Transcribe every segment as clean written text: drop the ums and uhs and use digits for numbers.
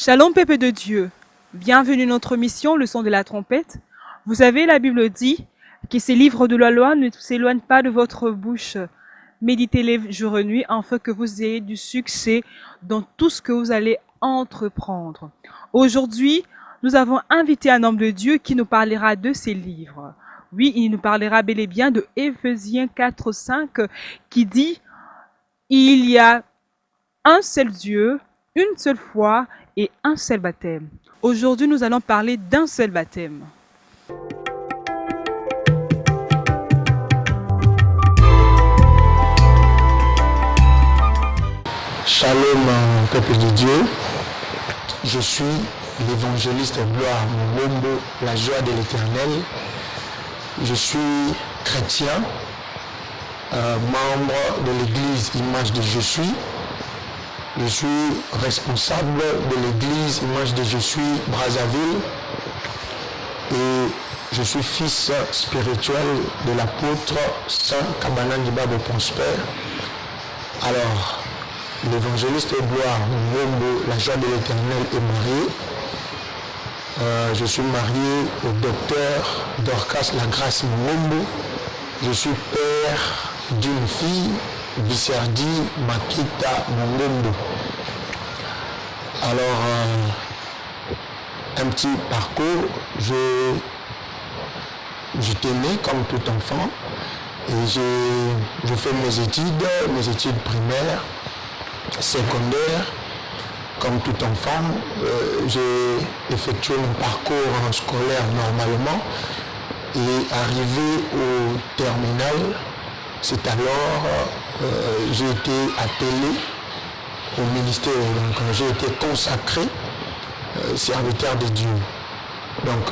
Shalom peuple de Dieu, bienvenue à notre mission, le son de la trompette. Vous savez, la Bible dit que ces livres de la loi ne s'éloignent pas de votre bouche. Méditez-les jour et nuit afin que vous ayez du succès dans tout ce que vous allez entreprendre. Aujourd'hui, nous avons invité un homme de Dieu qui nous parlera de ces livres. Oui, il nous parlera bel et bien de Éphésiens 4:5 qui dit « Il y a un seul Dieu, une seule foi et un seul baptême. » Aujourd'hui, nous allons parler d'un seul baptême. Shalom, peuple de Dieu. Je suis l'évangéliste Gloire Mungombo, la joie de l'Éternel. Je suis chrétien, membre de l'église Image de Je suis. Je suis responsable de l'église Image de Je suis Brazzaville et je suis fils spirituel de l'apôtre Saint Kabana Ngibabo Prosper. Alors, l'évangéliste Gloire Mungombo, la joie de l'Éternel, est marié. Je suis marié au docteur Dorcas Lagrace Mungombo. Je suis père d'une fille, Bisserdi Makita Mungombo. Alors, un petit parcours. J'étais né comme tout enfant et je fais mes études primaires, secondaires. Comme tout enfant, j'ai effectué mon parcours scolaire normalement et arrivé au terminal, c'est alors j'ai été appelé au ministère, donc j'ai été consacré serviteur de Dieu. Donc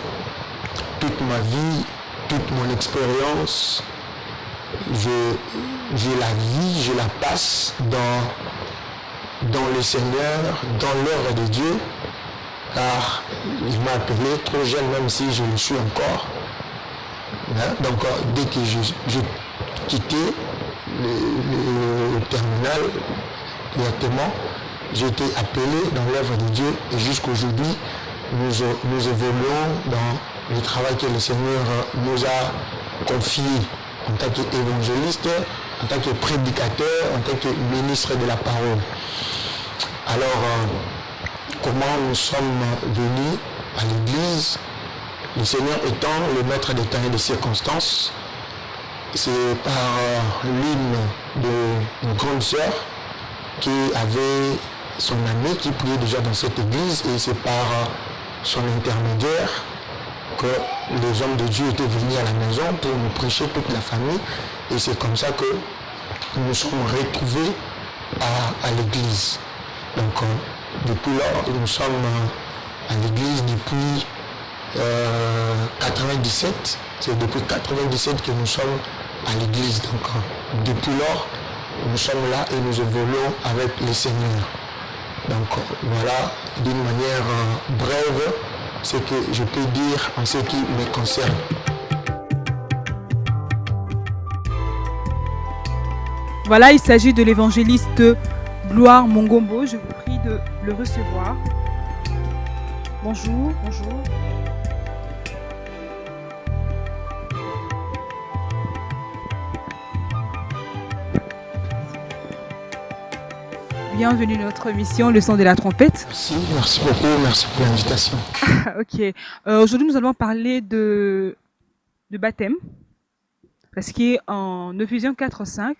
toute ma vie, toute mon expérience, je la vis, je la passe dans le Seigneur, dans l'œuvre de Dieu, car il m'a appelé trop jeune, même si je le suis encore. Donc dès que je quittais le terminal, directement, j'ai été appelé dans l'œuvre de Dieu et jusqu'aujourd'hui, nous évoluons dans le travail que le Seigneur nous a confié en tant qu'évangéliste, en tant que prédicateur, en tant que ministre de la parole. Alors, comment nous sommes venus à l'église, le Seigneur étant le maître des temps et des circonstances, c'est par l'une de nos grandes sœurs qui avait son ami qui priait déjà dans cette église et c'est par son intermédiaire que les hommes de Dieu étaient venus à la maison pour nous prêcher toute la famille et c'est comme ça que nous nous sommes retrouvés à l'église. Donc depuis lors, nous sommes à l'église depuis 97. C'est depuis 97 que nous sommes à l'église. Donc depuis lors, nous sommes là et nous évoluons avec le Seigneur. Donc voilà, d'une manière brève, ce que je peux dire en ce qui me concerne. Voilà, il s'agit de l'évangéliste Gloire Mungombo. Je vous prie de le recevoir. Bonjour, bonjour. Bienvenue à notre mission, le son de la trompette. Merci beaucoup, merci pour l'invitation. Ok. Aujourd'hui, nous allons parler de baptême. Parce qu'en Éphésiens 4:5,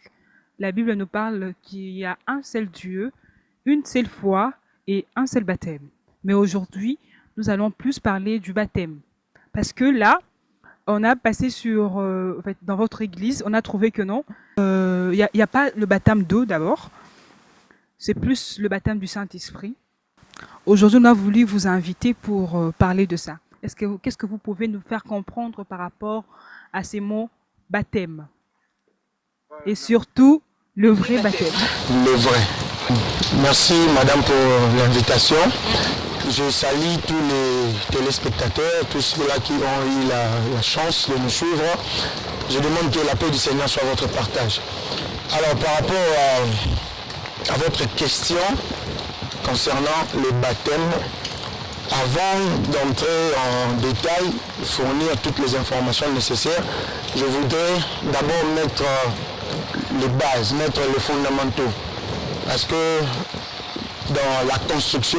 la Bible nous parle qu'il y a un seul Dieu, une seule foi et un seul baptême. Mais aujourd'hui, nous allons plus parler du baptême. Parce que là, on a passé sur, en fait, dans votre église, on a trouvé que non. Il n'y a pas le baptême d'eau d'abord. C'est plus le baptême du Saint-Esprit. Aujourd'hui, on a voulu vous inviter pour parler de ça. Qu'est-ce que vous pouvez nous faire comprendre par rapport à ces mots baptême? Et surtout, le vrai baptême. Le vrai. Merci madame pour l'invitation. Je salue tous les téléspectateurs, tous ceux-là qui ont eu la chance de nous suivre. Je demande que la paix du Seigneur soit votre partage. Alors par rapport à votre question, concernant le baptême. Avant d'entrer en détail, fournir toutes les informations nécessaires, je voudrais d'abord mettre les bases, mettre les fondamentaux. Parce que dans la construction,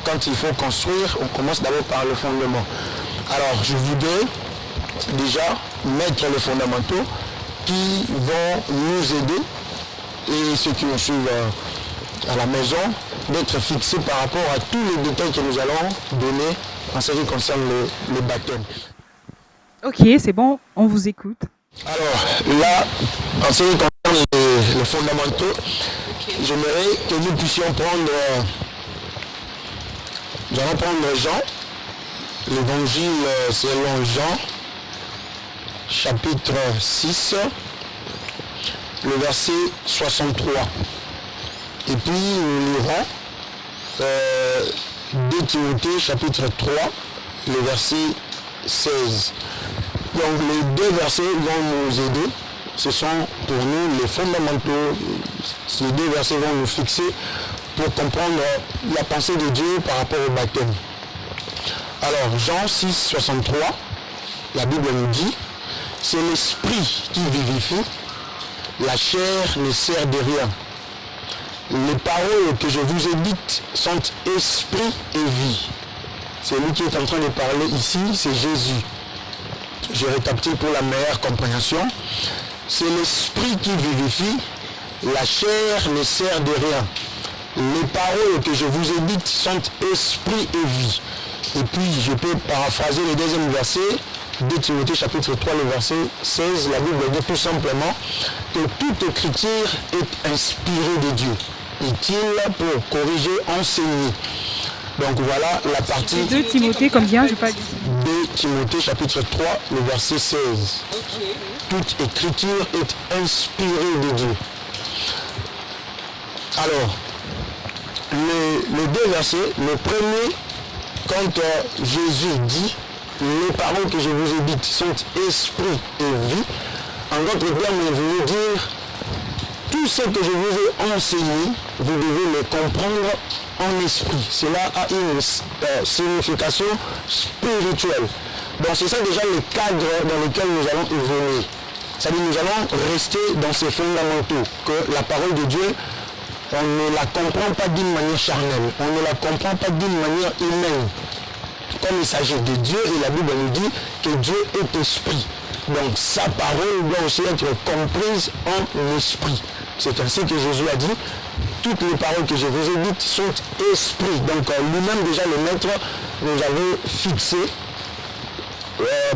quand il faut construire, on commence d'abord par le fondement. Alors, je voudrais déjà mettre les fondamentaux qui vont nous aider, et ceux qui nous suivent à la maison, d'être fixés par rapport à tous les détails que nous allons donner en ce qui concerne le baptême. Ok, c'est bon, on vous écoute. Alors là, en ce qui concerne les fondamentaux, j'aimerais que nous puissions prendre, nous allons prendre Jean, l'évangile selon Jean, chapitre 6, le verset 63. Et puis nous lirons 2 Timothée chapitre 3, le verset 16. Donc les deux versets vont nous aider. Ce sont pour nous les fondamentaux. Ces deux versets vont nous fixer pour comprendre la pensée de Dieu par rapport au baptême. Alors Jean 6, 63, la Bible nous dit, c'est l'esprit qui vivifie, la chair ne sert de rien. Les paroles que je vous ai dites sont esprit et vie. Celui qui est en train de parler ici, c'est Jésus. Je récapitule pour la meilleure compréhension. C'est l'esprit qui vivifie, la chair ne sert de rien. Les paroles que je vous ai dites sont esprit et vie. Et puis je peux paraphraser le deuxième verset, 2 Timothée chapitre 3, le verset 16, la Bible dit tout simplement que toute écriture est inspirée de Dieu, utile pour corriger, enseigner. Donc voilà la partie 2 Timothée, combien je pas dit 2 Timothée chapitre 3, le verset 16. Okay. Toute écriture est inspirée de Dieu. Alors, les deux versets, le premier, quand Jésus dit, les paroles que je vous ai dites sont esprit et vie, en d'autres termes, il veut dire, tout ce que je vous ai enseigné, vous devez le comprendre en esprit. Cela a une signification spirituelle. Donc c'est ça déjà le cadre dans lequel nous allons évoluer. C'est-à-dire nous allons rester dans ces fondamentaux, que la parole de Dieu, on ne la comprend pas d'une manière charnelle, on ne la comprend pas d'une manière humaine. Comme il s'agit de Dieu, et la Bible nous dit que Dieu est esprit. Donc sa parole doit aussi être comprise en esprit. C'est ainsi que Jésus a dit, toutes les paroles que je vous ai dites sont esprit. Donc lui-même déjà le maître nous avait fixé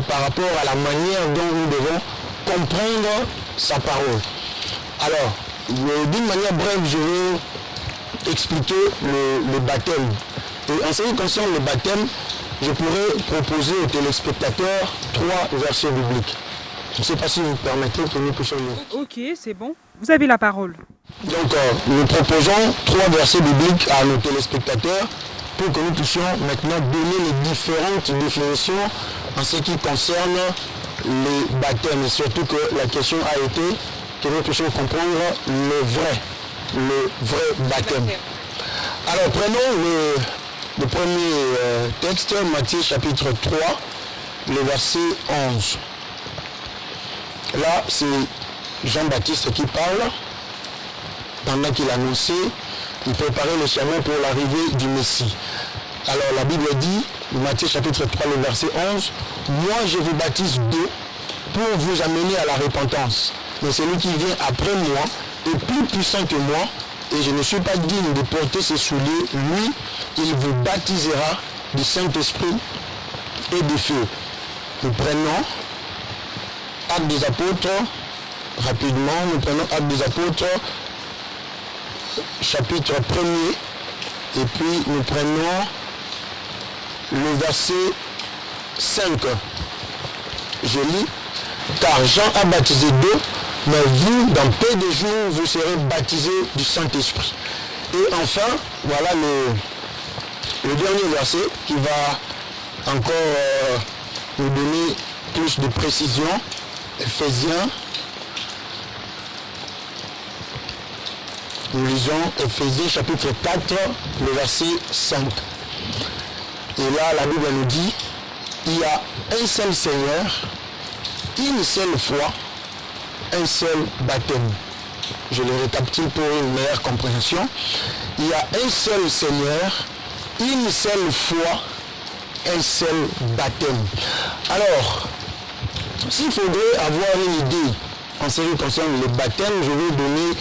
par rapport à la manière dont nous devons comprendre sa parole. Alors, d'une manière brève, je vais expliquer le baptême. Et en ce qui concerne le baptême, je pourrais proposer aux téléspectateurs 3 versets bibliques. Je ne sais pas si vous permettez que nous puissions nous... Ok, c'est bon. Vous avez la parole. Donc, nous proposons 3 versets bibliques à nos téléspectateurs pour que nous puissions maintenant donner les différentes définitions en ce qui concerne les baptêmes. Et surtout que la question a été que nous puissions comprendre le vrai baptême. Alors, prenons le premier texte, Matthieu chapitre 3, le verset 11. Là, c'est Jean-Baptiste qui parle, pendant qu'il annonçait, il préparait le chemin pour l'arrivée du Messie. Alors la Bible dit, Matthieu chapitre 3, le verset 11, « Moi je vous baptise d'eau pour vous amener à la repentance. Mais celui qui vient après moi est plus puissant que moi, et je ne suis pas digne de porter ses souliers. Lui, il vous baptisera du Saint-Esprit et de feu. » Nous prenons Actes des Apôtres, rapidement, nous prenons Actes des Apôtres, chapitre 1er, et puis nous prenons le verset 5. Je lis, « Car Jean a baptisé d'eau, mais vous, dans peu de jours, vous serez baptisés du Saint-Esprit. » Et enfin, voilà le dernier verset qui va encore nous donner plus de précision. Éphésiens, Nous lisons Éphésiens chapitre 4, le verset 5. Et là, la Bible nous dit, il y a un seul Seigneur, une seule foi, un seul baptême. Je le récapitule pour une meilleure compréhension. Il y a un seul Seigneur, une seule foi, un seul baptême. Alors, s'il faudrait avoir une idée en ce qui concerne le baptême, je vais donner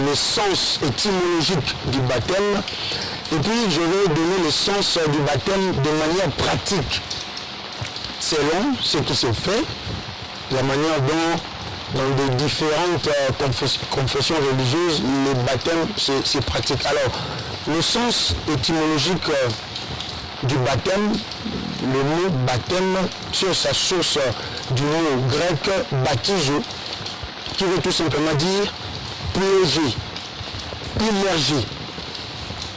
le sens étymologique du baptême et puis je vais donner le sens du baptême de manière pratique, selon ce qui se fait, la manière dont dans les différentes confessions religieuses, le baptême c'est pratique. Alors, le sens étymologique du baptême, le mot baptême, sur sa source du mot grec baptizo, qui veut tout simplement dire plonger, immerger.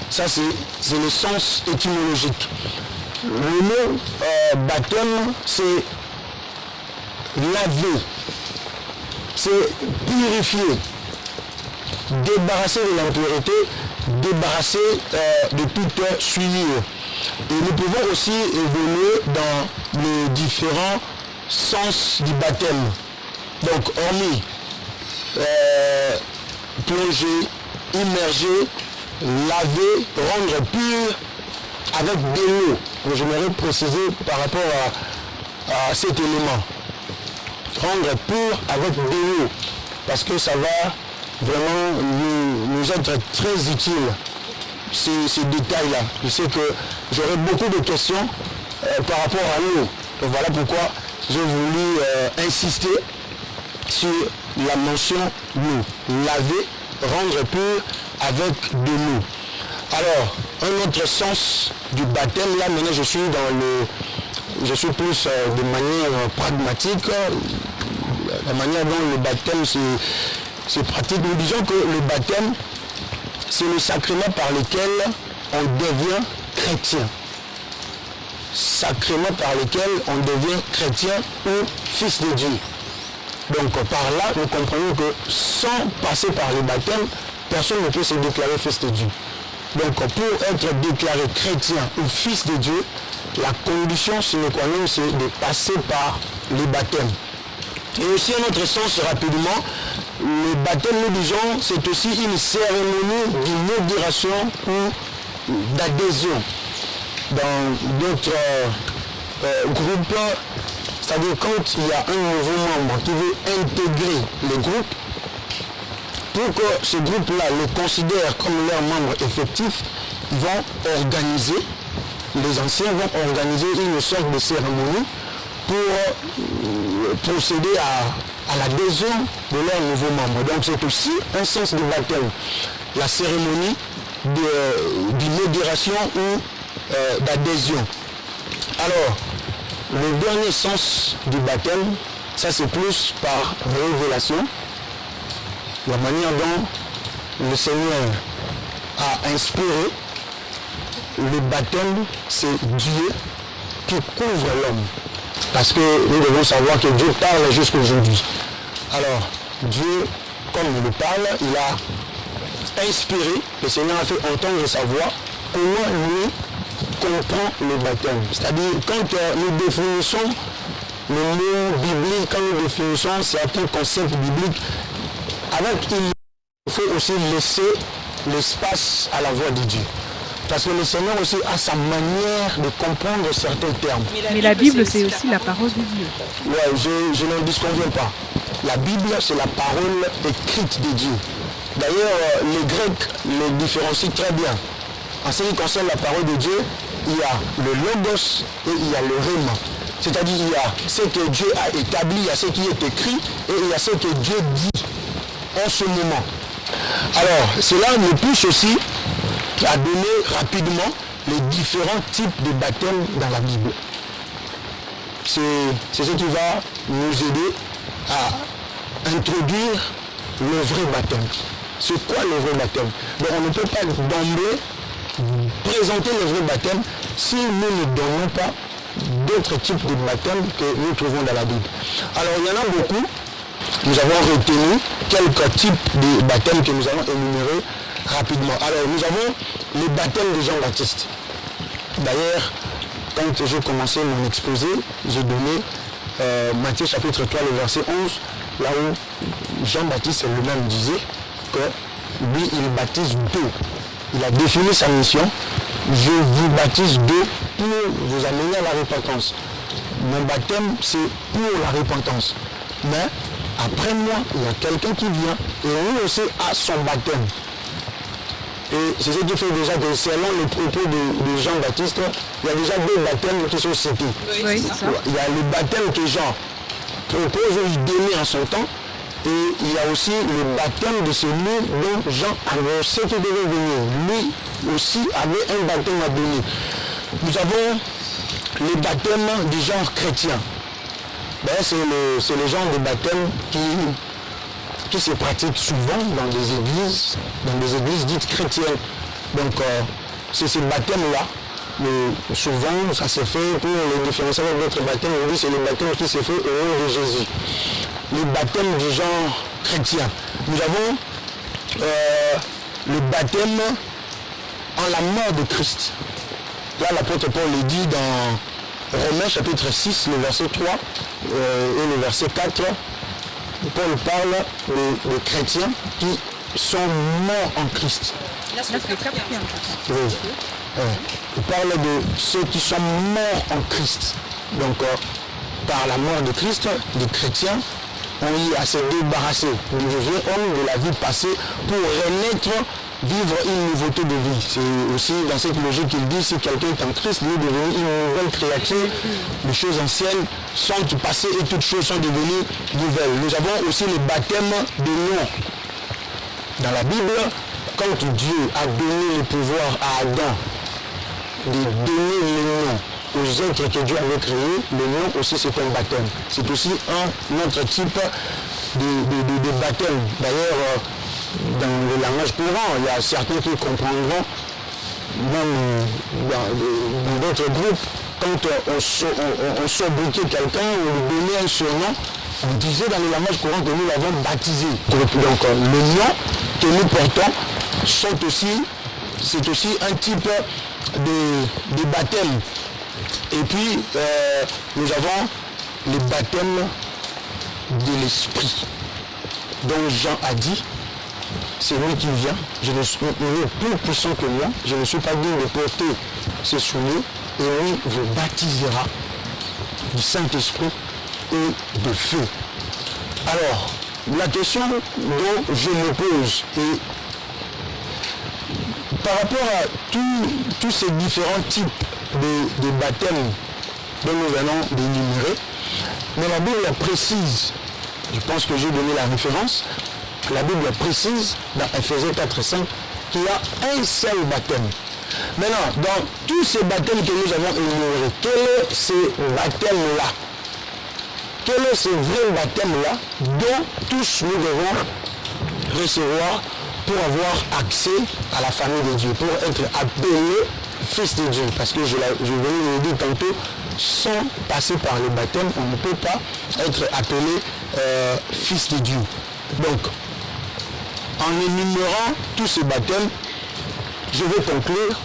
Ça, c'est le sens étymologique. Le mot baptême, c'est laver, c'est purifier, débarrasser de l'impureté, débarrasser de toute souillure. Et nous pouvons aussi évoluer dans les différents sens du baptême. Donc, hormis plonger, immerger, laver, rendre pur avec de l'eau. J'aimerais préciser par rapport à cet élément. Rendre pur avec de l'eau. Parce que ça va vraiment nous être très utile, ces détails-là. Je sais que j'aurai beaucoup de questions par rapport à l'eau. Donc voilà pourquoi j'ai voulu insister sur la mention l'eau. Laver, rendre pur avec de l'eau. Alors, un autre sens du baptême, là maintenant je suis plus de manière pragmatique, la manière dont le baptême se pratique. Nous disons que le baptême, c'est le sacrement par lequel on devient chrétien. Sacrement par lequel on devient chrétien ou fils de Dieu. Donc par là, nous comprenons que sans passer par le baptême, personne ne peut se déclarer fils de Dieu. Donc pour être déclaré chrétien ou fils de Dieu, la condition sine qua non, c'est de passer par le baptême. Et aussi un autre sens rapidement, le baptême, nous disons, c'est aussi une cérémonie d'inauguration ou d'adhésion. Dans d'autres groupes, c'est-à-dire quand il y a un nouveau membre qui veut intégrer le groupe, pour que ce groupe-là le considère comme leur membre effectif, ils vont organiser, les anciens vont organiser une sorte de cérémonie pour procéder à l'adhésion de leur nouveau membre. Donc c'est aussi un sens de baptême, la cérémonie d'inauguration ou d'adhésion. Alors, le dernier sens du baptême, ça c'est plus par révélation, la manière dont le Seigneur a inspiré. Le baptême, c'est Dieu qui couvre l'homme. Parce que nous devons savoir que Dieu parle jusqu'à aujourd'hui. Alors, Dieu, comme il le parle, il a inspiré, le Seigneur a fait entendre sa voix, comment lui comprend le baptême. C'est-à-dire, quand nous définissons le mot biblique, quand nous définissons certains concepts bibliques, il faut aussi laisser l'espace à la voix de Dieu. Parce que le Seigneur aussi a sa manière de comprendre certains termes. Mais la Bible, c'est aussi la parole de Dieu. Oui, je n'en disconviens pas. La Bible, c'est la parole écrite de Dieu. D'ailleurs, les Grecs le différencient très bien. En ce qui concerne la parole de Dieu, il y a le logos et il y a le rhéma. C'est-à-dire il y a ce que Dieu a établi, il y a ce qui est écrit et il y a ce que Dieu dit en ce moment. Alors, cela nous pousse aussi à donner rapidement les différents types de baptême dans la Bible. C'est ce qui va nous aider à introduire le vrai baptême. C'est quoi le vrai baptême? Donc on ne peut pas d'emblée présenter le vrai baptême si nous ne donnons pas d'autres types de baptême que nous trouvons dans la Bible. Alors il y en a beaucoup. Nous avons retenu quelques types de baptêmes que nous allons énumérer rapidement. Alors, nous avons les baptêmes de Jean-Baptiste. D'ailleurs, quand j'ai commencé mon exposé, j'ai donné Matthieu chapitre 3, le verset 11, là où Jean-Baptiste lui-même disait que lui, il baptise d'eau. Il a défini sa mission. Je vous baptise d'eau pour vous amener à la repentance. Mon baptême, c'est pour la repentance. Mais après moi, il y a quelqu'un qui vient et lui aussi a son baptême. Et c'est ce qui fait déjà que selon les propos de Jean-Baptiste, il y a déjà deux baptêmes qui sont cités. Oui, c'est ça. Il y a le baptême que Jean propose ou donner en son temps. Et il y a aussi le baptême de celui dont Jean annonçait qu'il devait venir. Lui aussi avait un baptême à donner. Nous avons les baptêmes du genre chrétien. Ben, c'est le genre de baptême qui se pratique souvent dans des églises dites chrétiennes. Donc c'est ce baptême-là. Souvent, ça se fait pour les différencier avec d'autres baptêmes. On dit que c'est le baptême qui se fait au nom de Jésus. Le baptême du genre chrétien. Nous avons le baptême en la mort de Christ. Là, l'apôtre Paul le dit dans Romains chapitre 6, le verset 3 et le verset 4. Paul parle de chrétiens qui sont morts en Christ. Là, c'est chrétien. Oui. Il parle de ceux qui sont morts en Christ. Donc, par la mort de Christ, les chrétiens ont eu à se débarrasser du vieux homme de la vie passée pour renaître, vivre une nouveauté de vie. C'est aussi dans cette logique qu'il dit, si quelqu'un est en Christ, il est devenu une nouvelle créature. Les choses anciennes sont passées et toutes choses sont devenues nouvelles. Nous avons aussi le baptême de nom. Dans la Bible, quand Dieu a donné le pouvoir à Adam de donner le nom aux êtres que Dieu avait créés, le nom aussi c'est un baptême. C'est aussi un autre type de baptême. D'ailleurs, dans le langage courant, il y a certains qui comprendront, même dans d'autres groupes, quand on sobriquait quelqu'un, on lui donnait un surnom, on disait dans le langage courant que nous l'avons baptisé. Donc le nom que nous portons c'est aussi un type de baptême. Et puis, nous avons le baptême de l'esprit, dont Jean a dit, c'est lui qui vient, il est plus puissant que moi, je ne suis pas digne de porter ses souliers, et lui vous baptisera du Saint-Esprit et de feu. Alors, la question dont je me pose, et par rapport à tous ces différents types de baptêmes dont nous venons d'énumérer, mais la Bible précise, je pense que j'ai donné la référence, la Bible précise dans Ephésiens 4:5 qu'il y a un seul baptême. Maintenant, dans tous ces baptêmes que nous avons énumérés, quel est ce baptême-là? Quel est ce vrai baptême-là dont tous nous devons recevoir pour avoir accès à la famille de Dieu, pour être appelé fils de Dieu? Parce que je venais de le dire tantôt, sans passer par le baptême, on ne peut pas être appelé fils de Dieu. Donc, en énumérant tous ces baptêmes, je vais conclure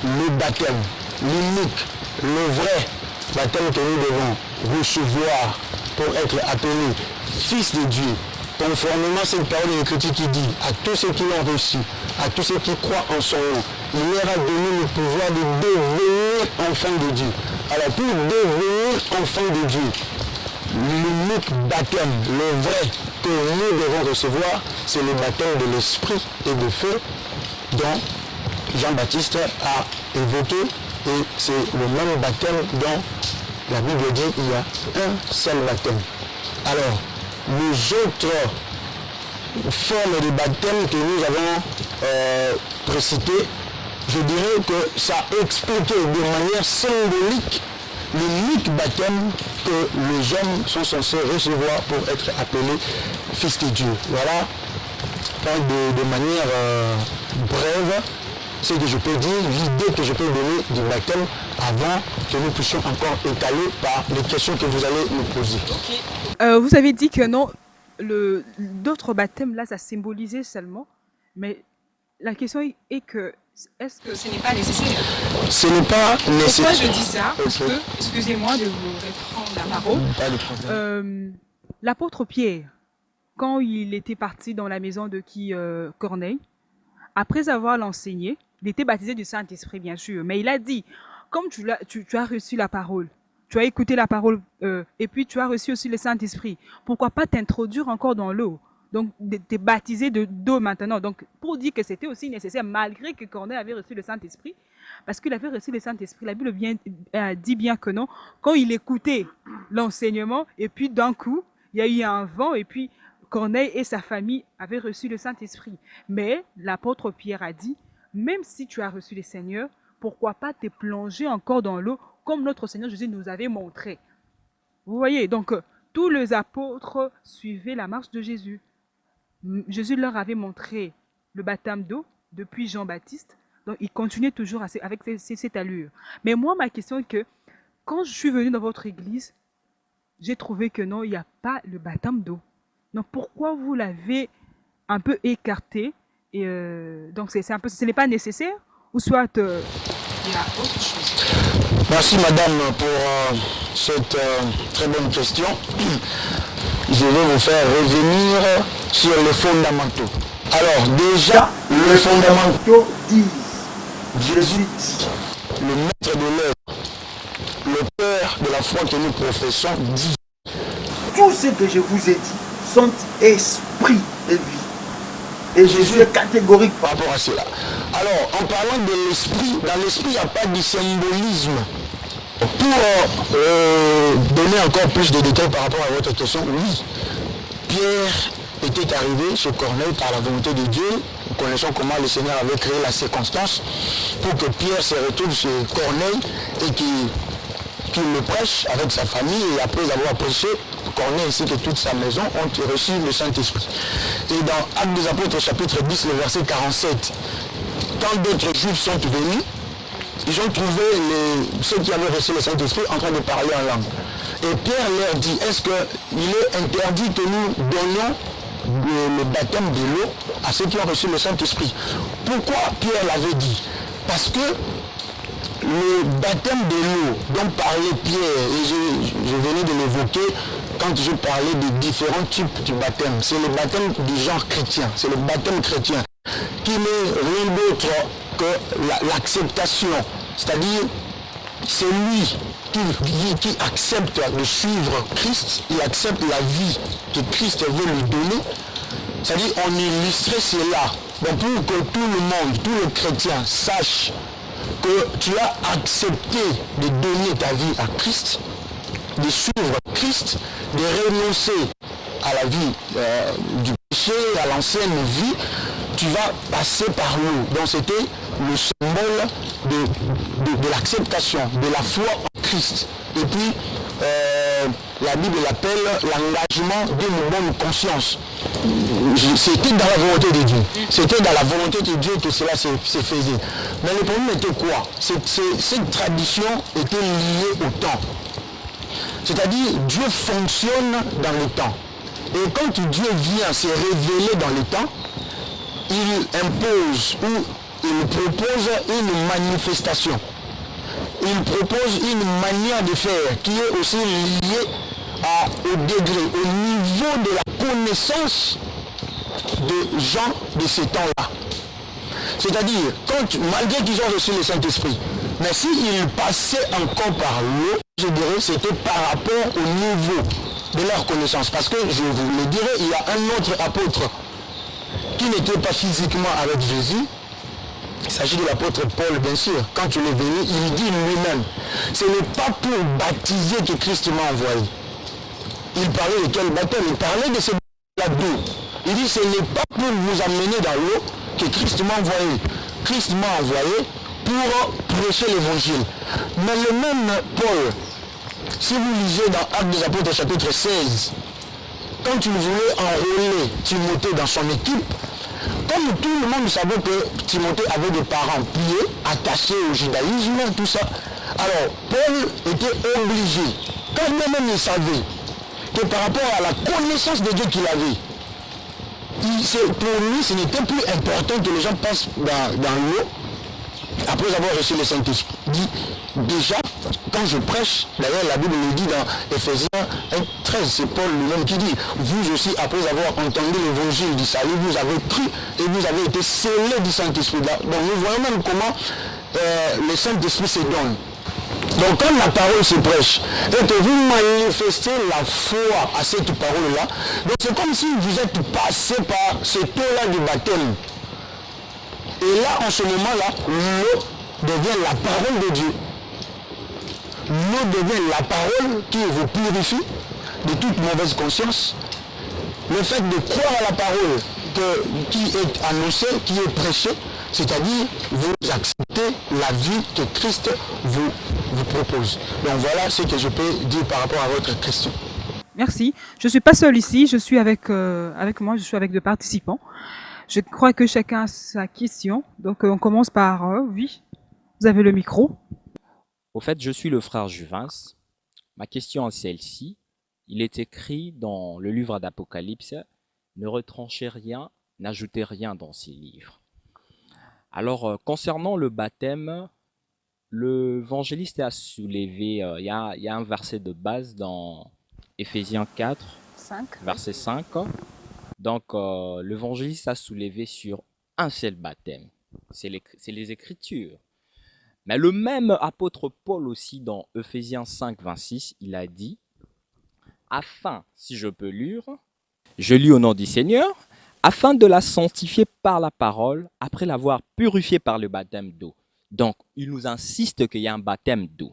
le baptême, l'unique, le vrai baptême que nous devons recevoir pour être appelés fils de Dieu, conformément à cette parole de l'Écriture qui dit à tous ceux qui l'ont reçu, à tous ceux qui croient en son nom, il leur a donné le pouvoir de devenir enfants de Dieu. Alors pour devenir enfants de Dieu, l'unique baptême, le vrai que nous devons recevoir, c'est le baptême de l'esprit et de feu dont Jean-Baptiste a évoqué, et c'est le même baptême dont la Bible dit qu'il y a un seul baptême. Alors, les autres formes de baptême que nous avons précitées, je dirais que ça expliquait de manière symbolique l'unique baptême que les hommes sont censés recevoir pour être appelés fils de Dieu. Voilà, de manière brève, ce que je peux dire, l'idée que je peux donner du baptême avant que nous puissions encore étaler par les questions que vous allez nous poser. Vous avez dit que non, d'autres baptêmes là, ça symbolisait seulement, mais la question est que, est-ce que ce n'est pas nécessaire? Ce n'est pas Pourquoi nécessaire. je dis ça? Parce Ok. que, excusez-moi de vous reprendre la parole, Pas de problème. l'apôtre Pierre, quand il était parti dans la maison de Corneille, après avoir l'enseigné, il était baptisé du Saint-Esprit, bien sûr, mais il a dit, comme tu as reçu la parole, tu as écouté la parole, et puis tu as reçu aussi le Saint-Esprit, pourquoi pas t'introduire encore dans l'eau? Donc, t'es baptisé d'eau maintenant. Donc, pour dire que c'était aussi nécessaire, malgré que Corneille avait reçu le Saint-Esprit, parce qu'il avait reçu le Saint-Esprit, la Bible dit bien que non, quand il écoutait l'enseignement, et puis d'un coup, il y a eu un vent, et puis Corneille et sa famille avaient reçu le Saint-Esprit. Mais l'apôtre Pierre a dit, même si tu as reçu le Seigneur, pourquoi pas te plonger encore dans l'eau, comme notre Seigneur Jésus nous avait montré. Vous voyez, donc tous les apôtres suivaient la marche de Jésus. Jésus leur avait montré le baptême d'eau depuis Jean-Baptiste, donc ils continuaient toujours avec cette allure. Mais moi, ma question est que quand je suis venue dans votre église, j'ai trouvé que non, il n'y a pas le baptême d'eau. Donc pourquoi vous l'avez un peu écarté et donc c'est un peu, ce n'est pas nécessaire ou soit il y a autre chose. Merci madame pour cette très bonne question. Je vais vous faire revenir sur les fondamentaux. Alors déjà, les fondamentaux disent, Jésus dit, le maître de l'œuvre, le père de la foi que nous professons dit, tout ce que je vous ai dit sont esprit et vie. Et Jésus est catégorique par rapport à cela. Alors, en parlant de l'esprit, dans l'esprit, il n'y a pas de symbolisme. Pour donner encore plus de détails par rapport à votre question, oui, Pierre était arrivé chez Corneille par la volonté de Dieu. Nous connaissons comment le Seigneur avait créé la circonstance pour que Pierre se retrouve chez Corneille et qu'il le prêche avec sa famille. Et après avoir prêché, Corneille ainsi que toute sa maison ont reçu le Saint-Esprit. Et dans Actes des Apôtres chapitre 10, le verset 47, quand d'autres Juifs sont venus, ils ont trouvé ceux qui avaient reçu le Saint-Esprit en train de parler en langue. Et Pierre leur dit, est-ce qu'il est interdit que nous donnions le baptême de l'eau à ceux qui ont reçu le Saint-Esprit? Pourquoi Pierre l'avait dit? Parce que le baptême de l'eau dont parlait Pierre, et je venais de l'évoquer quand je parlais des différents types de baptême, c'est le baptême du genre chrétien, c'est le baptême chrétien, qui n'est rien d'autre que l'acceptation, c'est-à-dire c'est lui qui accepte de suivre Christ, il accepte la vie que Christ veut lui donner, c'est-à-dire on illustrait cela, donc pour que tout le monde, tous les chrétiens sachent que tu as accepté de donner ta vie à Christ, de suivre Christ, de renoncer à la vie du péché, à l'ancienne vie, tu vas passer par l'eau. Donc c'était le symbole de l'acceptation, de la foi en Christ. Et puis, la Bible l'appelle l'engagement d'une bonne conscience. C'était dans la volonté de Dieu. C'était dans la volonté de Dieu que cela se faisait. Mais le problème était quoi? Cette tradition était liée au temps. C'est-à-dire, Dieu fonctionne dans le temps. Et quand Dieu vient se révéler dans le temps, il impose ou il propose une manifestation. Il propose une manière de faire qui est aussi liée au degré, au niveau de la connaissance des gens de ces temps-là. C'est-à-dire, malgré qu'ils ont reçu le Saint-Esprit, mais s'ils passaient encore par l'eau, je dirais c'était par rapport au niveau de leur connaissance. Parce que, je vous le dirai, il y a un autre apôtre qui n'était pas physiquement avec Jésus. Il s'agit de l'apôtre Paul, bien sûr. Quand il est venu, il dit lui-même, ce n'est pas pour baptiser que Christ m'a envoyé. Il parlait de quel baptême? Il parlait de ce baptême d'eau. Il dit, ce n'est pas pour vous amener dans l'eau que Christ m'a envoyé. Christ m'a envoyé pour prêcher l'évangile. Mais le même Paul, si vous lisez dans Actes des Apôtres chapitre 16, quand il voulait enrôler Timothée dans son équipe, comme tout le monde savait que Timothée avait des parents pieux, attachés au judaïsme, tout ça, alors Paul était obligé, quand même il savait que par rapport à la connaissance de Dieu qu'il avait, Pour lui, ce n'était plus important que les gens passent dans l'eau après avoir reçu le Saint-Esprit. Déjà, quand je prêche, d'ailleurs la Bible le dit dans Ephésiens 1:13, c'est Paul lui-même qui dit, vous aussi, après avoir entendu l'évangile du salut, vous avez cru et vous avez été scellés du Saint-Esprit. Donc nous voyons même comment le Saint-Esprit se donne. Donc quand la parole se prêche et que vous manifestez la foi à cette parole-là, donc c'est comme si vous êtes passé par ce taux-là du baptême. Et là, en ce moment-là, l'eau devient la parole de Dieu. L'eau devient la parole qui vous purifie de toute mauvaise conscience. Le fait de croire à la parole qui est annoncée, qui est prêchée, c'est-à-dire vous acceptez la vie que Christ vous propose. Donc voilà ce que je peux dire par rapport à votre question. Merci. Je ne suis pas seule ici, je suis avec moi, je suis avec deux participants. Je crois que chacun a sa question. Donc on commence par oui, vous avez le micro. Au fait, je suis le frère Juvens. Ma question est celle-ci. Il est écrit dans le livre d'Apocalypse, ne retranchez rien, n'ajoutez rien dans ces livres. Alors, concernant le baptême, l'évangéliste a soulevé, il y a un verset de base dans Éphésiens 4, 5. verset 5. Donc, l'évangéliste a soulevé sur un seul baptême. C'est les Écritures. Mais le même apôtre Paul aussi dans Ephésiens 5, 26, il a dit, afin, si je peux lire, je lis au nom du Seigneur, afin de la sanctifier par la parole, après l'avoir purifiée par le baptême d'eau. Donc, il nous insiste qu'il y a un baptême d'eau.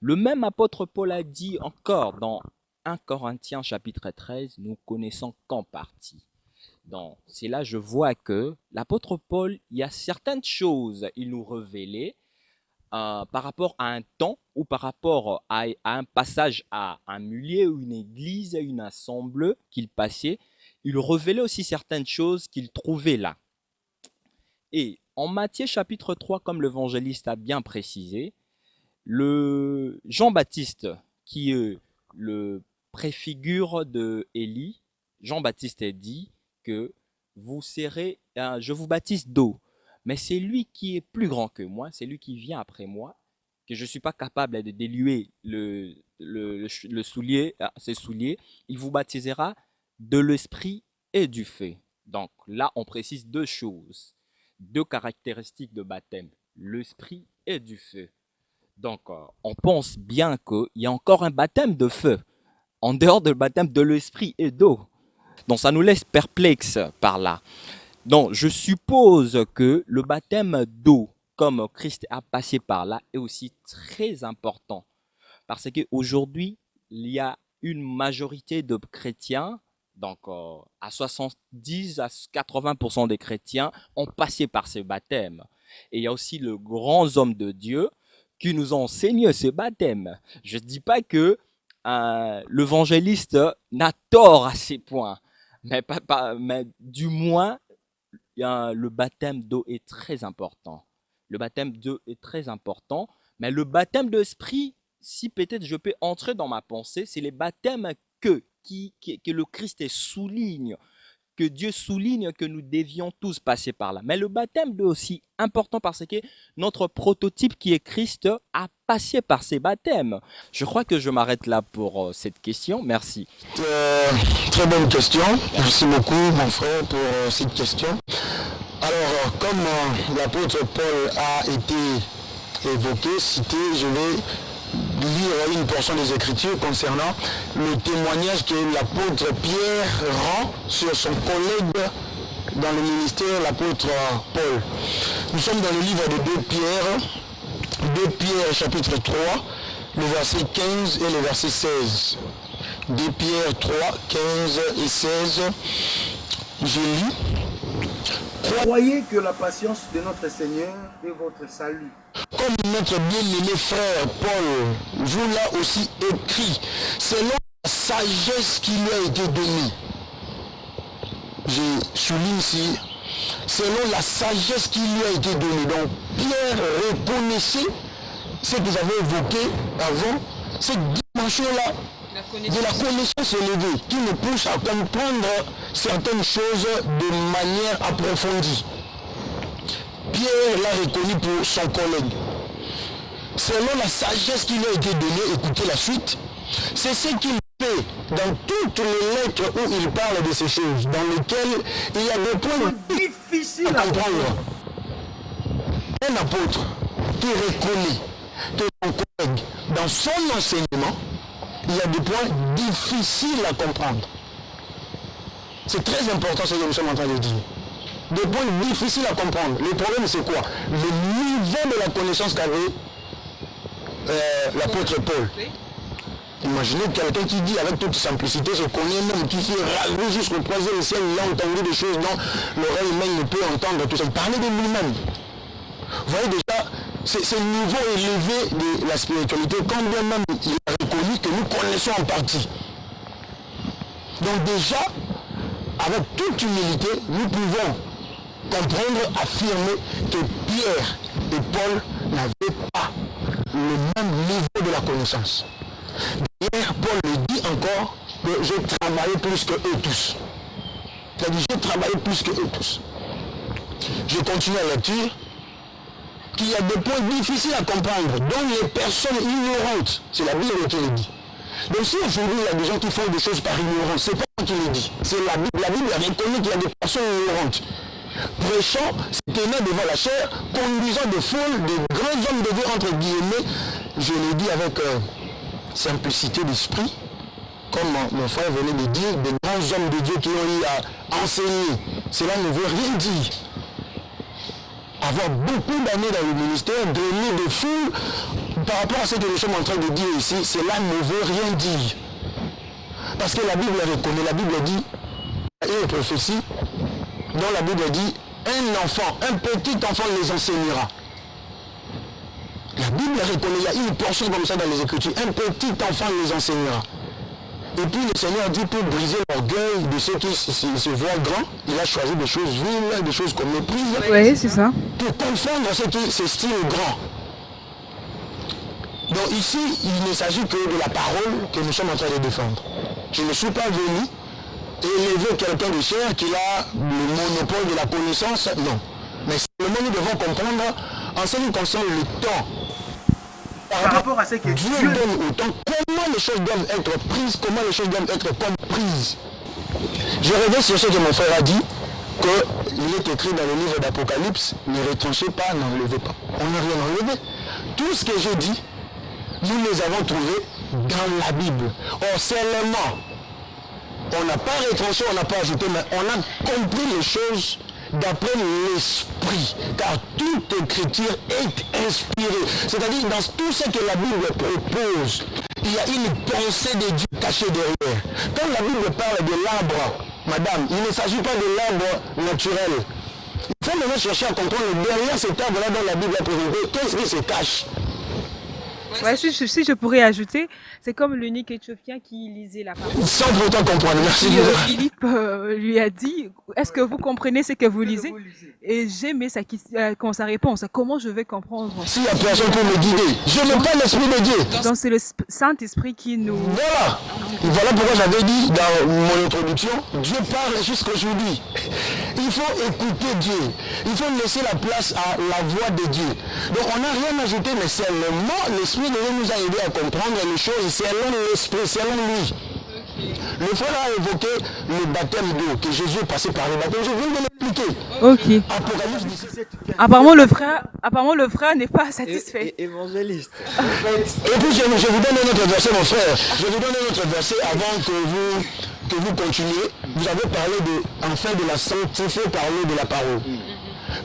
Le même apôtre Paul a dit encore dans 1 Corinthiens chapitre 13, nous connaissons qu'en partie. Donc, c'est là que je vois que l'apôtre Paul, il y a certaines choses, il nous révélait, par rapport à un temps ou par rapport à un passage à un milieu ou une église, une assemblée qu'il passait, il révélait aussi certaines choses qu'il trouvait là. Et en Matthieu chapitre 3, comme l'évangéliste a bien précisé, le Jean-Baptiste, qui est le préfigure de Élie, Jean-Baptiste a dit que vous serez, je vous baptise d'eau. Mais c'est lui qui est plus grand que moi, c'est lui qui vient après moi, que je ne suis pas capable de délier le soulier, ses souliers. Il vous baptisera de l'esprit et du feu. Donc là, on précise deux choses, deux caractéristiques de baptême, l'esprit et du feu. Donc on pense bien qu'il y a encore un baptême de feu, en dehors du baptême de l'esprit et d'eau. Donc ça nous laisse perplexes par là. Donc, je suppose que le baptême d'eau, comme Christ a passé par là, est aussi très important. Parce qu'aujourd'hui, il y a une majorité de chrétiens, donc à 70 à 80% des chrétiens ont passé par ce baptême. Et il y a aussi le grand homme de Dieu qui nous enseigne ce baptême. Je ne dis pas que l'évangéliste n'a tort à ces points, mais du moins, le baptême d'eau est très important. Le baptême d'eau est très important, mais le baptême d'esprit, si peut-être je peux entrer dans ma pensée, c'est les baptêmes que le Christ souligne, que Dieu souligne que nous devions tous passer par là. Mais le baptême d'eau est aussi important parce que notre prototype qui est Christ a passé par ces baptêmes. Je crois que je m'arrête là pour cette question. Merci. Très bonne question. Merci beaucoup, mon frère, pour cette question. Alors, comme l'apôtre Paul a été évoqué, cité, je vais lire une portion des Écritures concernant le témoignage que l'apôtre Pierre rend sur son collègue dans le ministère, l'apôtre Paul. Nous sommes dans le livre de 2 Pierre chapitre 3, le verset 15 et le verset 16. 2 Pierre 3, 15 et 16. Je lis. Croyez que la patience de notre Seigneur est votre salut. Comme notre bien-aimé frère Paul vous l'a aussi écrit, selon la sagesse qui lui a été donnée. Je souligne ici, selon la sagesse qui lui a été donnée. Donc Pierre reconnaissait ce que j'avais évoqué avant, cette dimension-là. de la connaissance élevée, qui nous pousse à comprendre certaines choses de manière approfondie. Pierre l'a reconnu pour son collègue. Selon la sagesse qui lui a été donnée, écoutez la suite, c'est ce qu'il fait dans toutes les lettres où il parle de ces choses, dans lesquelles il y a des points difficiles à comprendre. Un apôtre qui reconnaît que son collègue, dans son enseignement, il y a des points difficiles à comprendre. C'est très important ce que nous sommes en train de dire. Des points difficiles à comprendre. Le problème c'est quoi? Le niveau de la connaissance qu'avait l'apôtre Paul. Imaginez quelqu'un qui dit avec toute simplicité, je connais même, qui fait raver jusqu'au troisième ciel, il a entendu des choses dont l'oreille humaine ne peut entendre, tout ça. Il parlait de lui-même. Vous voyez déjà, c'est le niveau élevé de la spiritualité, quand bien même il a reconnu que nous connaissons en partie. Donc déjà, avec toute humilité, nous pouvons comprendre, affirmer que Pierre et Paul n'avaient pas le même niveau de la connaissance. D'ailleurs, Paul le dit encore que j'ai travaillé plus que eux tous. Il a dit j'ai travaillé plus que eux tous. Je continue la lecture. Qu'il y a des points difficiles à comprendre, dont les personnes ignorantes, c'est la Bible qui le dit. Donc si aujourd'hui il y a des gens qui font des choses par ignorance, c'est pas moi qui le dis, c'est la Bible. La Bible reconnaît qu'il y a des personnes ignorantes. Prêchant, se tenant devant la chair, conduisant des foules, des grands hommes de Dieu entre guillemets, je le dis avec simplicité d'esprit, comme mon frère venait de dire, des grands hommes de Dieu qui ont eu à enseigner. Cela ne veut rien dire. Avoir beaucoup d'années dans le ministère, drainer des foules, par rapport à ce que nous sommes en train de dire ici, cela ne veut rien dire. Parce que la Bible reconnaît, la Bible dit, il y a une prophétie, dont la Bible dit, un enfant, un petit enfant les enseignera. La Bible reconnaît, il y a une portion comme ça dans les Écritures, un petit enfant les enseignera. Et puis le Seigneur dit, pour briser l'orgueil de ceux qui se voient grands, il a choisi des choses viles, des choses qu'on méprise. Oui, c'est ça. Pour confondre ceux qui s'estiment grands. Donc ici, il ne s'agit que de la parole que nous sommes en train de défendre. Je ne suis pas venu élever quelqu'un de chair qui a le monopole de la connaissance, non. Mais simplement nous devons comprendre, en ce qui concerne le temps, par rapport à ce que Dieu donne au temps, comment les choses doivent être prises, comment les choses doivent être comprises. Je reviens sur ce que mon frère a dit, qu'il est écrit dans le livre d'Apocalypse, ne retranchez pas, n'enlevez pas. On n'a rien enlevé. Tout ce que j'ai dit, nous les avons trouvés dans la Bible. Or, seulement, on n'a pas retranché, on n'a pas ajouté, mais on a compris les choses d'après l'esprit, car toute écriture est inspirée. C'est-à-dire, dans tout ce que la Bible propose, il y a une pensée de Dieu cachée derrière. Quand la Bible parle de l'arbre, madame, il ne s'agit pas de l'arbre naturel. Il faut maintenant chercher à comprendre derrière cet arbre-là dont la Bible a présenté, qu'est-ce qui se cache. Ouais, si je pourrais ajouter, c'est comme l'unique Éthiopien qui lisait la parole. Sans pourtant comprendre, merci. Philippe lui a dit, est-ce que vous comprenez ce que vous lisez? Et j'aimais sa réponse, comment je vais comprendre? S'il n'y a personne pour me guider, je n'ai pas l'Esprit de Dieu. Donc c'est le Saint-Esprit qui nous... Voilà. Voilà pourquoi j'avais dit dans mon introduction, Dieu parle jusqu'aujourd'hui. Il faut écouter Dieu. Il faut laisser la place à la voix de Dieu. Donc on n'a rien ajouté, mais seulement l'Esprit de Dieu nous a aidé à comprendre les choses selon l'Esprit, selon lui. Le frère a évoqué le baptême d'eau, que Jésus est passé par le baptême. Je viens de l'expliquer. Ok. Apocalypse 17. Apparemment le frère n'est pas satisfait. Évangéliste. Et puis je vous donne un autre verset, mon frère. Je vous donne un autre verset avant que vous continuiez. Vous avez parlé de la sanctifier, parler de la parole.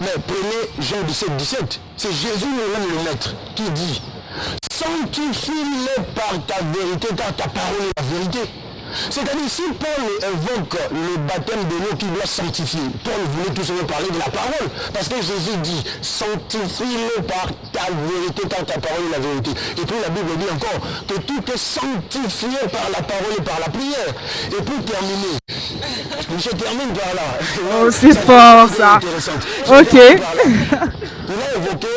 Mais prenez Jean 17. C'est Jésus lui-même le maître qui dit, sanctifie-les par ta vérité, car ta parole est la vérité. C'est-à-dire, si Paul évoque le baptême de l'eau qui doit sanctifier, Paul voulait tout simplement parler de la parole. Parce que Jésus dit, sanctifie-le par ta vérité, car ta parole est la vérité. Et puis la Bible dit encore que tout est sanctifié par la parole et par la prière. Et pour terminer, je termine par là. Oh, c'est fort ça. Ok. Il a évoqué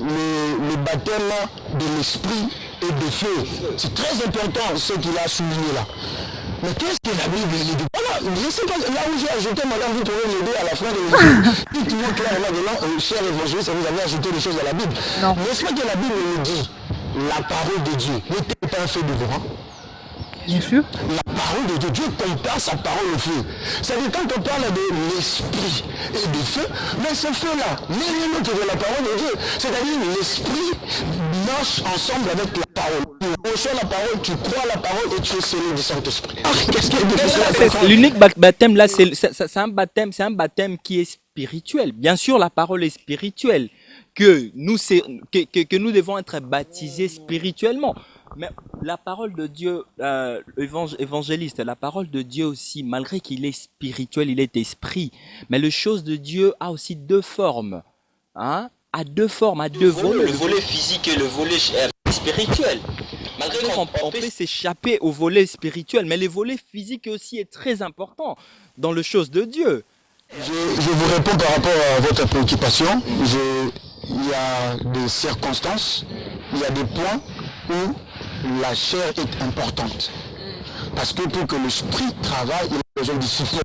le baptême de l'esprit et de feu. C'est très important ce qu'il a souligné là. Mais qu'est-ce que la Bible dit? Voilà, je ne sais pas, là où j'ai ajouté, madame, vous pouvez m'aider à la fin de l'émission. Dites-moi clairement, maintenant, cher évangéliste, vous avez ajouté des choses à la Bible. Non. N'est-ce pas que la Bible nous dit la parole de Dieu n'est pas un fait dévorant? Bien sûr. La parole de Dieu, Dieu compare sa parole au feu. C'est-à-dire quand on parle de l'esprit et du feu, mais ce feu-là n'est rien d'autre que la parole de Dieu. C'est-à-dire l'esprit marche ensemble avec la parole. Tu reçois la parole, tu crois la parole et tu es scellé du Saint-Esprit. Qu'est-ce qu'il y a de L'unique baptême là, c'est un baptême qui est spirituel. Bien sûr, la parole est spirituelle. Que nous devons être baptisés spirituellement. Mais la parole de Dieu, évangéliste, la parole de Dieu aussi, malgré qu'il est spirituel, il est esprit. Mais le chose de Dieu a aussi deux formes. Hein? A deux formes, a deux volets. Le volet physique et le volet spirituel. Malgré qu'on peut s'échapper au volet spirituel, mais le volet physique aussi est très important dans le chose de Dieu. Je vous réponds par rapport à votre préoccupation. Il y a des circonstances, il y a des points où la chair est importante. Parce que pour que l'esprit travaille, il a besoin du support.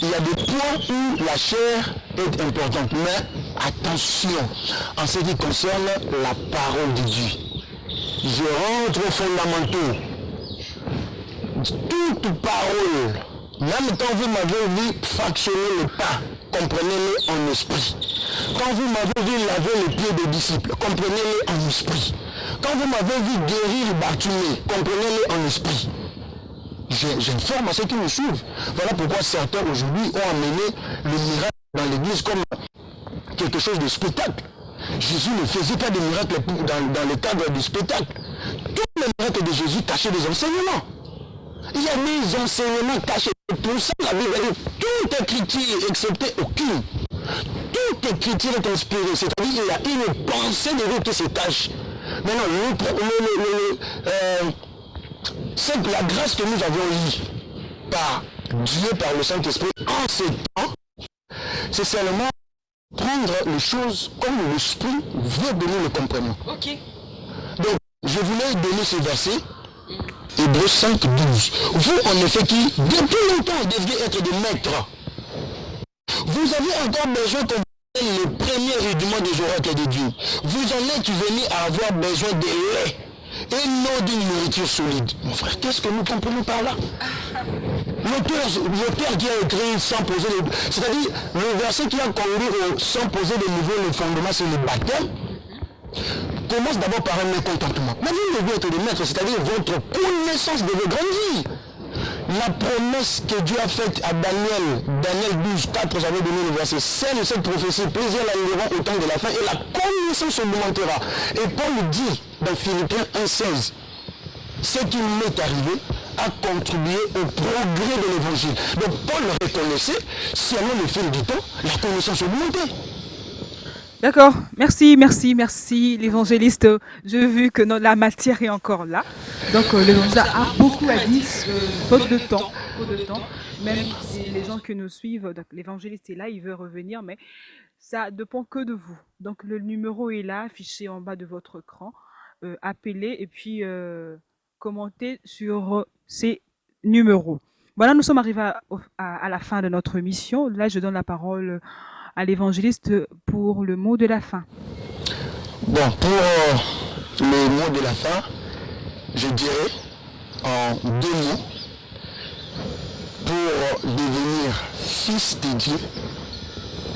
Il y a des points où la chair est importante. Mais attention, en ce qui concerne la parole de Dieu. Je rentre aux fondamentaux. Toute parole, même quand vous m'avez vu fractionner le pain, comprenez-le en esprit. Quand vous m'avez vu laver les pieds des disciples, comprenez-le en esprit. Quand vous m'avez vu guérir Bartimée, comprenez-le en esprit. J'informe à ceux qui me suivent. Voilà pourquoi certains aujourd'hui ont amené le miracle dans l'église comme quelque chose de spectacle. Jésus ne faisait pas de miracles dans le cadre du spectacle. Tous les miracles de Jésus cachaient des enseignements. Il y a des enseignements cachés. Pour ça, la Bible dit toute écriture, excepté aucune. Toute écriture est inspirée. C'est-à-dire qu'il y a une pensée de Dieu qui se cache. Maintenant, c'est la grâce que nous avons eue par Dieu, par le Saint-Esprit, en ce temps, c'est seulement prendre les choses comme l'Esprit veut que nous le comprenions. Ok. Donc, je voulais donner ce verset, Hébreux 5, 12. Vous, en effet, qui, depuis longtemps, deviez être des maîtres. Vous avez encore besoin qu'on vous donne les premiers rudiments des oracles de Dieu. Vous en êtes venus à avoir besoin de lait et non d'une nourriture solide. Mon frère, qu'est-ce que nous comprenons par là? L'auteur qui a écrit sans poser les... C'est-à-dire, le verset qui a conduit sans poser de nouveau le fondement sur le baptême, commence d'abord par un mécontentement. Mais vous devez être des maîtres, c'est-à-dire votre connaissance devait grandir. La promesse que Dieu a faite à Daniel 12, 4, j'avais donné le verset, celle de cette prophétie, plusieurs la liront au temps de la fin et la connaissance augmentera. Et Paul dit dans Philippiens 1, 16, ce qui m'est arrivé a contribué au progrès de l'évangile. Donc Paul reconnaissait, selon le fil du temps, la connaissance augmentée. D'accord, merci l'évangéliste. J'ai vu que la matière est encore là. Donc l'évangéliste a beaucoup à dire, faute de temps. Même si les gens qui nous suivent, l'évangéliste est là, il veut revenir, mais ça dépend que de vous. Donc le numéro est là, affiché en bas de votre écran. Appelez et puis commentez sur ces numéros. Voilà, nous sommes arrivés à la fin de notre émission. Là, je donne la parole à l'évangéliste pour le mot de la fin. Bon, pour le mot de la fin, je dirais en 2 mots, pour devenir fils de Dieu,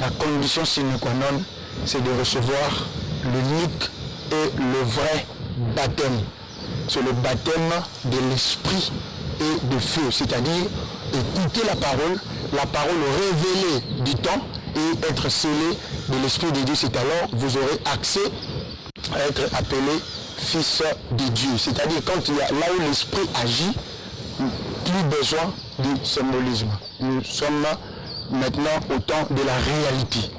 la condition sine qua non, c'est de recevoir l'unique et le vrai baptême. C'est le baptême de l'esprit et de feu, c'est-à-dire écouter la parole révélée du temps et être scellé de l'Esprit de Dieu. C'est alors vous aurez accès à être appelé fils de Dieu. C'est-à-dire quand il y a là où l'Esprit agit, plus besoin du symbolisme. Nous sommes maintenant au temps de la réalité.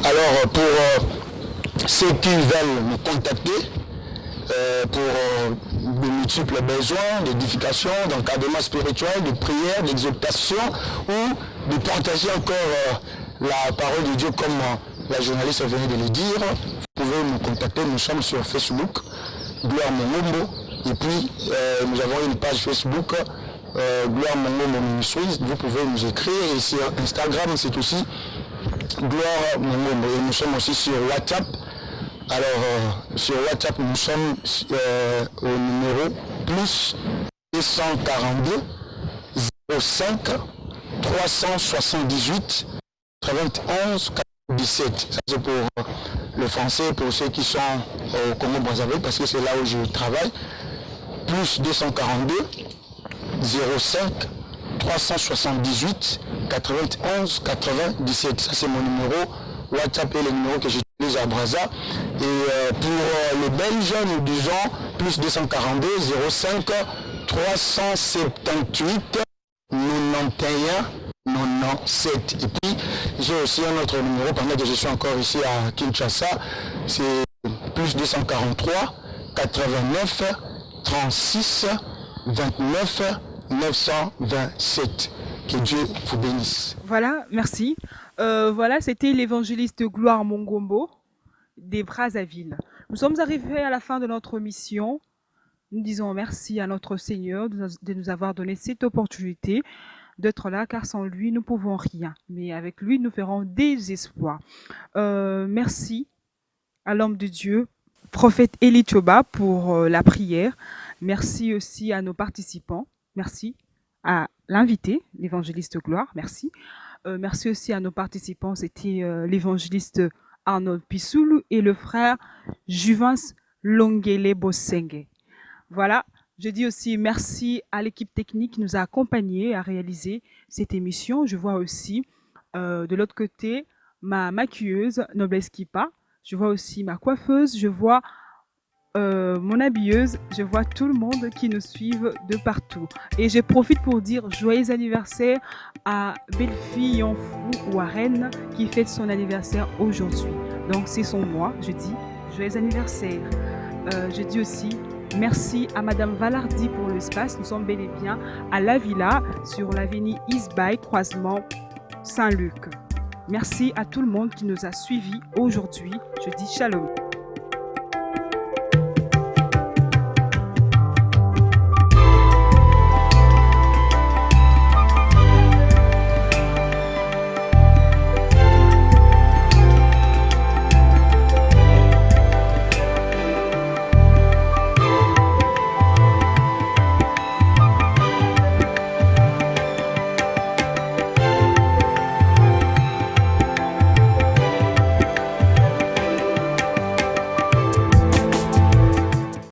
Alors pour ceux qui veulent me contacter, pour de multiples besoins, d'édification, d'encadrement spirituel, de prière, d'exhortation ou de partager encore la parole de Dieu comme la journaliste venait de le dire. Vous pouvez me contacter, nous sommes sur Facebook, Gloire Mongombo. Et puis, nous avons une page Facebook, Gloire Mongombo Ministries. Vous pouvez nous écrire. Et sur Instagram, c'est aussi Gloire Mongombo. Et nous sommes aussi sur WhatsApp. Alors, sur WhatsApp, nous sommes au numéro plus 242 05 378 91 17. Ça, c'est pour le français, pour ceux qui sont au Congo-Brazzaville, parce que c'est là où je travaille. Plus 242 05 378 91 97. Ça, c'est mon numéro WhatsApp et le numéro que j'utilise à Brazza. Et pour les Belges, nous disons plus 242 05 378 91 97. Et puis j'ai aussi un autre numéro pendant que je suis encore ici à Kinshasa, c'est plus 243 89 36 29 927. Que Dieu vous bénisse. Voilà, merci. Voilà, c'était l'évangéliste Gloire Mongombo des Brazzaville. Nous sommes arrivés à la fin de notre mission. Nous disons merci à notre Seigneur de nous avoir donné cette opportunité d'être là, car sans lui, nous ne pouvons rien. Mais avec lui, nous ferons des espoirs. Merci à l'homme de Dieu, prophète Eli Choba, pour la prière. Merci aussi à nos participants. Merci à l'invité, l'évangéliste Gloire. Merci. Merci aussi à nos participants. C'était l'évangéliste Arnold Pissoulou et le frère Juvence Longele Bosenge. Voilà. Je dis aussi merci à l'équipe technique qui nous a accompagnés à réaliser cette émission. Je vois aussi de l'autre côté ma maquilleuse Noblesse Kipa. Je vois aussi ma coiffeuse. Je vois mon habilleuse. Je vois tout le monde qui nous suivent de partout. Et je profite pour dire joyeux anniversaire à Belle-Fille Yonfou Warren qui fête son anniversaire aujourd'hui. Donc c'est son mois. Je dis joyeux anniversaire. Je dis aussi merci à Madame Valardi pour l'espace. Nous sommes bel et bien à la Villa sur l'avenue Eastby, croisement Saint-Luc. Merci à tout le monde qui nous a suivis aujourd'hui. Je dis shalom.